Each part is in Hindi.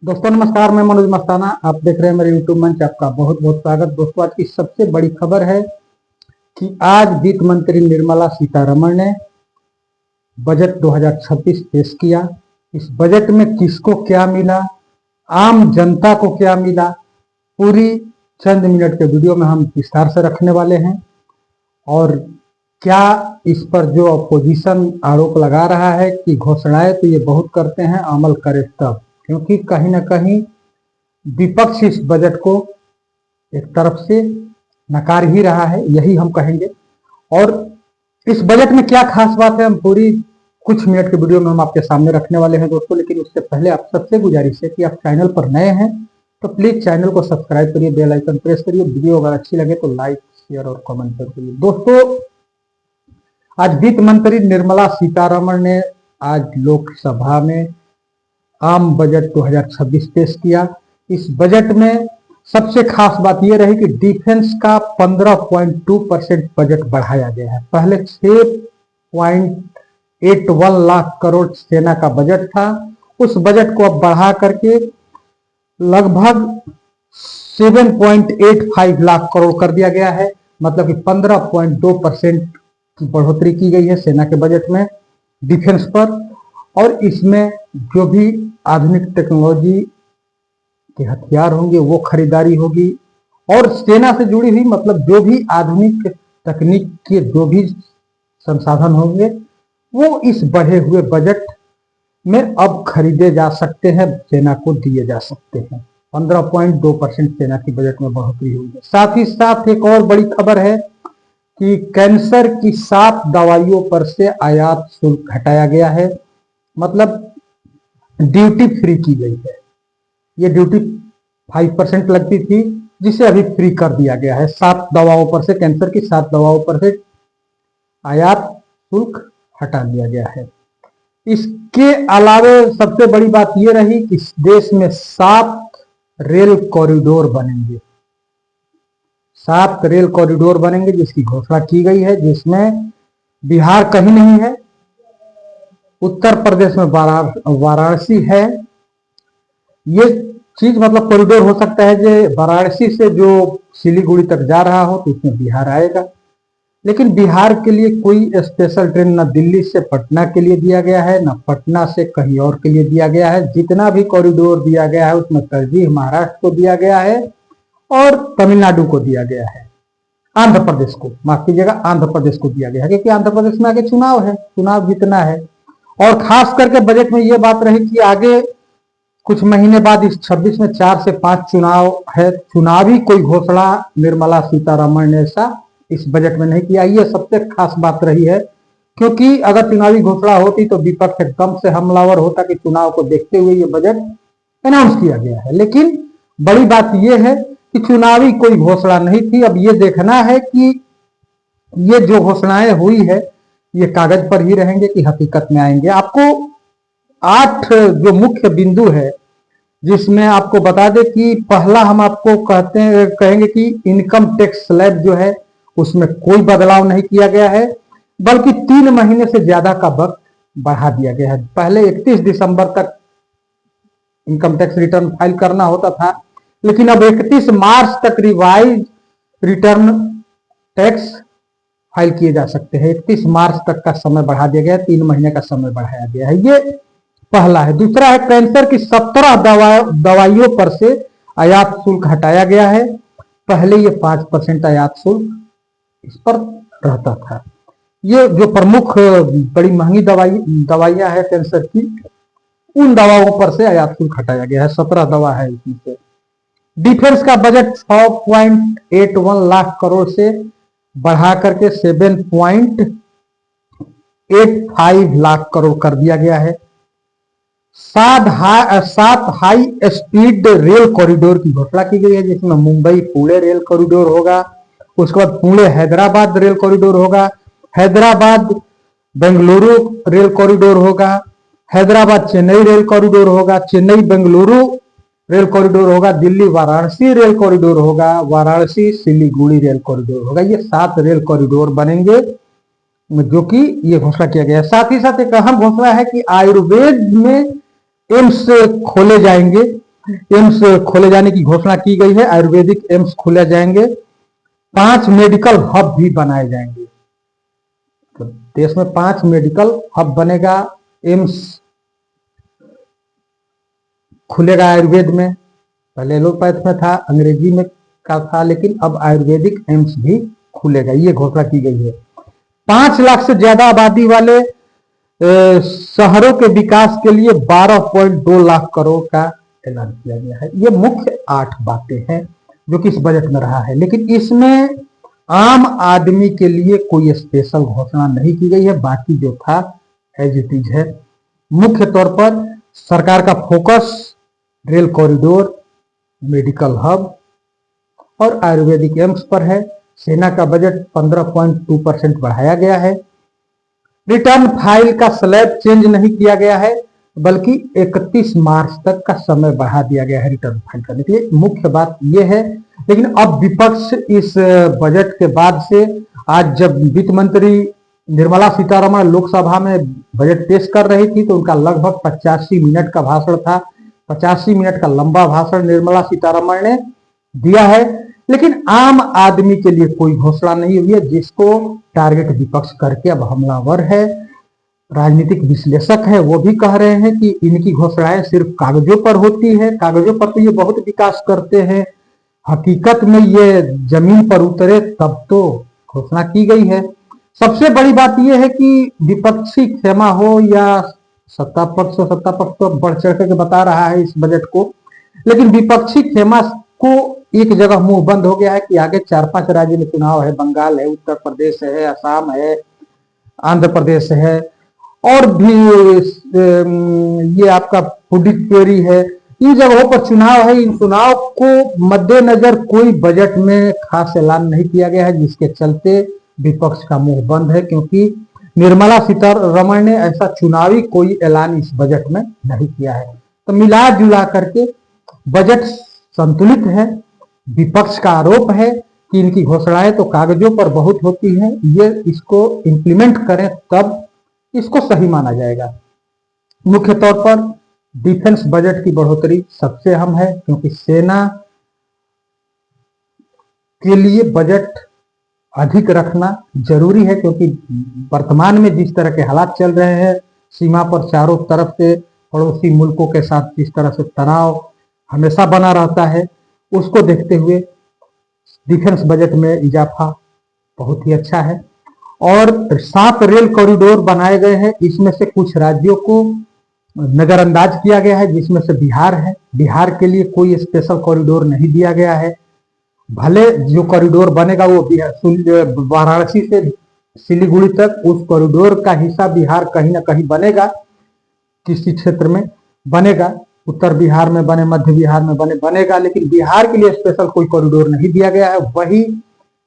दोस्तों नमस्कार, मैं मनोज मस्ताना। आप देख रहे हैं मेरे यूट्यूब मंच। आपका बहुत बहुत स्वागत। दोस्तों आज की सबसे बड़ी खबर है कि आज वित्त मंत्री निर्मला सीतारमण ने बजट 2026 पेश किया। इस बजट में किसको क्या मिला, आम जनता को क्या मिला, पूरी चंद मिनट के वीडियो में हम विस्तार से रखने वाले हैं। और क्या इस पर जो अपोजिशन आरोप लगा रहा है कि घोषणाएं तो ये बहुत करते हैं, अमल करे तब, क्योंकि कहीं ना कहीं विपक्ष इस बजट को एक तरफ से नकार ही रहा है, यही हम कहेंगे। और इस बजट में क्या खास बात है, हम पूरी कुछ मिनट के वीडियो में हम आपके सामने रखने वाले हैं दोस्तों। लेकिन उससे पहले आप सबसे गुजारिश है कि आप चैनल पर नए हैं तो प्लीज चैनल को सब्सक्राइब करिए, बेल आइकन प्रेस करिए। वीडियो अगर अच्छी लगे तो लाइक शेयर और कमेंट करिए। दोस्तों आज वित्त मंत्री निर्मला सीतारमण ने आज लोकसभा में आम बजट 2026 पेश किया। इस बजट में सबसे खास बात यह रही कि डिफेंस का 15.2% बजट बढ़ाया गया है। पहले 6.81 लाख करोड़ सेना का बजट था, उस बजट को अब बढ़ा करके लगभग 7.85 लाख करोड़ कर दिया गया है। मतलब कि 15.2% की बढ़ोतरी की गई है सेना के बजट में डिफेंस पर। और इसमें जो भी आधुनिक टेक्नोलॉजी के हथियार होंगे वो खरीदारी होगी, और सेना से जुड़ी हुई मतलब जो भी आधुनिक तकनीक के जो भी संसाधन होंगे वो इस बढ़े हुए बजट में अब खरीदे जा सकते हैं, सेना को दिए जा सकते हैं। 15.2% सेना की बजट में बढ़ोतरी हुई है। साथ ही साथ एक और बड़ी खबर है कि कैंसर की 7 दवाइयों पर से आयात शुल्क हटाया गया है। मतलब ड्यूटी फ्री की गई है। ये ड्यूटी 5% लगती थी, जिसे अभी फ्री कर दिया गया है। 7 दवाओं पर से, कैंसर की 7 दवाओं पर से आयात शुल्क हटा दिया गया है। इसके अलावे सबसे बड़ी बात यह रही कि देश में 7 रेल कॉरिडोर बनेंगे। 7 रेल कॉरिडोर बनेंगे जिसकी घोषणा की गई है, जिसमें बिहार कहीं नहीं है, उत्तर प्रदेश में वाराणसी है। ये चीज मतलब कॉरिडोर हो सकता है जो वाराणसी से जो सिलीगुड़ी तक जा रहा हो तो उसमें बिहार आएगा। लेकिन बिहार के लिए कोई स्पेशल ट्रेन न दिल्ली से पटना के लिए दिया गया है, न पटना से कहीं और के लिए दिया गया है। जितना भी कॉरिडोर दिया गया है उसमें तरजीह महाराष्ट्र को दिया गया है और तमिलनाडु को दिया गया है। आंध्र प्रदेश को, माफ कीजिएगा, आंध्र प्रदेश को दिया गया है, क्योंकि आंध्र प्रदेश में आगे चुनाव है, चुनाव जीतना है। और खास करके बजट में यह बात रही कि आगे कुछ महीने बाद इस 26 में 4 से 5 चुनाव है। चुनावी कोई घोषणा निर्मला सीतारमण ने ऐसा इस बजट में नहीं किया। यह सबसे खास बात रही है, क्योंकि अगर चुनावी घोषणा होती तो विपक्ष एकदम से हमलावर होता कि चुनाव को देखते हुए यह बजट अनाउंस किया गया है। लेकिन बड़ी बात यह है कि चुनावी कोई घोषणा नहीं थी। अब यह देखना है कि ये जो घोषणाएं हुई है ये कागज पर ही रहेंगे कि हकीकत में आएंगे। आपको 8 जो मुख्य बिंदु है जिसमें आपको बता दें कि पहला हम आपको कहेंगे कि इनकम टैक्स स्लैब जो है उसमें कोई बदलाव नहीं किया गया है, बल्कि 3 महीने से ज्यादा का वक्त बढ़ा दिया गया है। पहले 31 दिसंबर तक इनकम टैक्स रिटर्न फाइल करना होता था, लेकिन अब 31 मार्च तक रिवाइज रिटर्न टैक्स फाइल किए जा सकते हैं। 31 मार्च तक का समय बढ़ा दिया गया है, 3 महीने का समय बढ़ाया गया है। ये पहला है। दूसरा है कैंसर की 17 दवाइयों पर से आयात शुल्क हटाया गया है। पहले ये 5% आयात शुल्क इस पर रहता था। ये जो प्रमुख बड़ी महंगी दवाइयां है कैंसर की, उन दवाओं पर से आयात शुल्क हटाया गया है। 17 दवा है इसमें से। डिफेंस का बजट 6.81 लाख करोड़ से बढ़ा करके 7.85 लाख करोड़ कर दिया गया है। 7 हाई स्पीड रेल कॉरिडोर की घोषणा की गई है, जिसमें मुंबई पुणे रेल कॉरिडोर होगा, उसके बाद पुणे हैदराबाद रेल कॉरिडोर होगा, हैदराबाद बेंगलुरु रेल कॉरिडोर होगा, हैदराबाद चेन्नई रेल कॉरिडोर होगा, चेन्नई बेंगलुरु रेल कॉरिडोर होगा, दिल्ली वाराणसी रेल कॉरिडोर होगा, वाराणसी सिलीगुड़ी रेल कॉरिडोर होगा। ये 7 रेल कॉरिडोर बनेंगे जो कि ये घोषणा किया गया है। साथ ही साथ एक अहम घोषणा है कि आयुर्वेद में एम्स खोले जाएंगे। एम्स खोले जाने की घोषणा की गई है। आयुर्वेदिक एम्स खोले जाएंगे। 5 मेडिकल हब भी बनाए जाएंगे। तो देश में 5 मेडिकल हब बनेगा। एम्स खुलेगा आयुर्वेद में। पहले एलोपैथ में था, अंग्रेजी में का था, लेकिन अब आयुर्वेदिक एम्स भी खुलेगा, ये घोषणा की गई है। 5 लाख से ज्यादा आबादी वाले शहरों के विकास के लिए 12.2 लाख करोड़ का ऐलान किया गया है। ये मुख्य 8 बातें हैं जो कि इस बजट में रहा है, लेकिन इसमें आम आदमी के लिए कोई स्पेशल घोषणा नहीं की गई है। बाकी जो था एज इट इज है। मुख्य तौर पर सरकार का focus rail corridor, medical hub और आयुर्वेदिक एम्स पर है। सेना का बजट 15.2% बढ़ाया गया है। रिटर्न फाइल का स्लैब चेंज नहीं किया गया है, बल्कि 31 मार्च तक का समय बढ़ा दिया गया है रिटर्न फाइल करने के लिए। मुख्य बात यह है। लेकिन अब विपक्ष इस बजट के बाद से, आज जब वित्त मंत्री निर्मला सीतारमण लोकसभा में बजट पेश कर रही थी तो उनका लगभग 85 मिनट का भाषण था। 85 मिनट का लंबा भाषण निर्मला सीतारमण ने दिया है, लेकिन आम आदमी के लिए कोई घोषणा नहीं हुई है, जिसको टारगेट विपक्ष करके अब हमलावर है। राजनीतिक विश्लेषक है, वो भी कह रहे हैं कि इनकी घोषणाएं सिर्फ कागजों पर होती है। कागजों पर तो ये बहुत विकास करते हैं, हकीकत में ये जमीन पर उतरे तब तो घोषणा की गई है। सबसे बड़ी बात यह है कि विपक्षी खेमा हो या सत्ता पक्ष तो बढ़ चढ़ के बता रहा है इस बजट को, लेकिन विपक्षी खेमा को एक जगह मुंह बंद हो गया है कि आगे 4-5 राज्य में चुनाव है। बंगाल है, उत्तर प्रदेश है, असम है, आंध्र प्रदेश है और भी ये आपका पुडुचेरी है। इन जगहों पर चुनाव है। इन चुनाव को मद्देनजर कोई बजट में खास ऐलान नहीं किया गया है, जिसके चलते विपक्ष का मुंह बंद है, क्योंकि निर्मला सीतारमण ने ऐसा चुनावी कोई ऐलान इस बजट में नहीं किया है। तो मिला जुला करके बजट संतुलित है। विपक्ष का आरोप है कि इनकी घोषणाएं तो कागजों पर बहुत होती हैं, ये इसको इंप्लीमेंट करें तब इसको सही माना जाएगा। मुख्य तौर पर डिफेंस बजट की बढ़ोतरी सबसे अहम है, क्योंकि सेना के लिए बजट अधिक रखना जरूरी है, क्योंकि वर्तमान में जिस तरह के हालात चल रहे हैं, सीमा पर चारों तरफ से पड़ोसी मुल्कों के साथ जिस तरह से तनाव हमेशा बना रहता है, उसको देखते हुए डिफेंस बजट में इजाफा बहुत ही अच्छा है। और 7 रेल कॉरिडोर बनाए गए हैं। इसमें से कुछ राज्यों को नजरअंदाज किया गया है, जिसमें से बिहार है। बिहार के लिए कोई स्पेशल कॉरिडोर नहीं दिया गया है। भले जो कॉरिडोर बनेगा वो वाराणसी से सिलीगुड़ी तक, उस कॉरिडोर का हिस्सा बिहार कहीं ना कहीं बनेगा, किसी क्षेत्र में बनेगा, उत्तर बिहार में बने, मध्य बिहार में बनेगा, लेकिन बिहार के लिए स्पेशल कोई कॉरिडोर नहीं दिया गया है। वही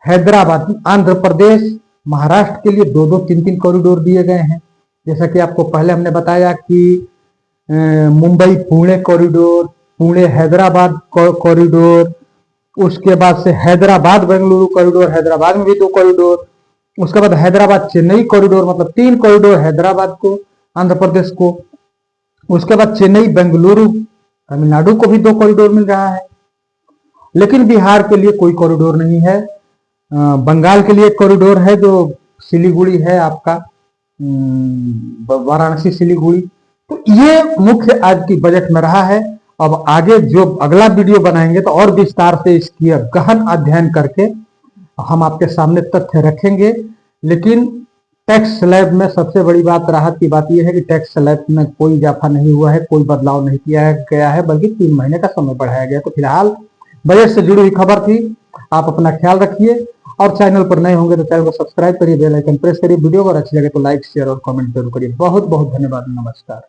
हैदराबाद, आंध्र प्रदेश, महाराष्ट्र के लिए 2-2, 3-3 कॉरिडोर दिए गए हैं। जैसा कि आपको पहले हमने बताया कि मुंबई पुणे कॉरिडोर, पुणे हैदराबाद कॉरिडोर, उसके बाद से हैदराबाद बेंगलुरु कॉरिडोर, हैदराबाद में भी 2 कॉरिडोर, उसके बाद हैदराबाद चेन्नई कॉरिडोर, मतलब 3 कॉरिडोर हैदराबाद को, आंध्र प्रदेश को। उसके बाद चेन्नई बेंगलुरु, तमिलनाडु को भी 2 कॉरिडोर मिल रहा है। लेकिन बिहार के लिए कोई कॉरिडोर नहीं है। बंगाल के लिए एक कॉरिडोर है जो सिलीगुड़ी है आपका, वाराणसी सिलीगुड़ी। तो ये मुख्य आज की बजट में रहा है। अब आगे जो अगला वीडियो बनाएंगे तो और विस्तार से इसकी गहन अध्ययन करके हम आपके सामने तथ्य रखेंगे। लेकिन टैक्स स्लैब में सबसे बड़ी बात, राहत की बात यह है कि टैक्स स्लैब में कोई इजाफा नहीं हुआ है, कोई बदलाव नहीं किया गया है, बल्कि 3 महीने का समय बढ़ाया गया। तो फिलहाल बजट से जुड़ी हुई खबर थी। आप अपना ख्याल रखिए और चैनल पर नए होंगे तो चैनल को सब्सक्राइब करिए, बेल आइकन प्रेस करिए। वीडियो अगर अच्छी लगे तो लाइक, शेयर और कमेंट जरूर करिए। बहुत बहुत धन्यवाद। नमस्कार।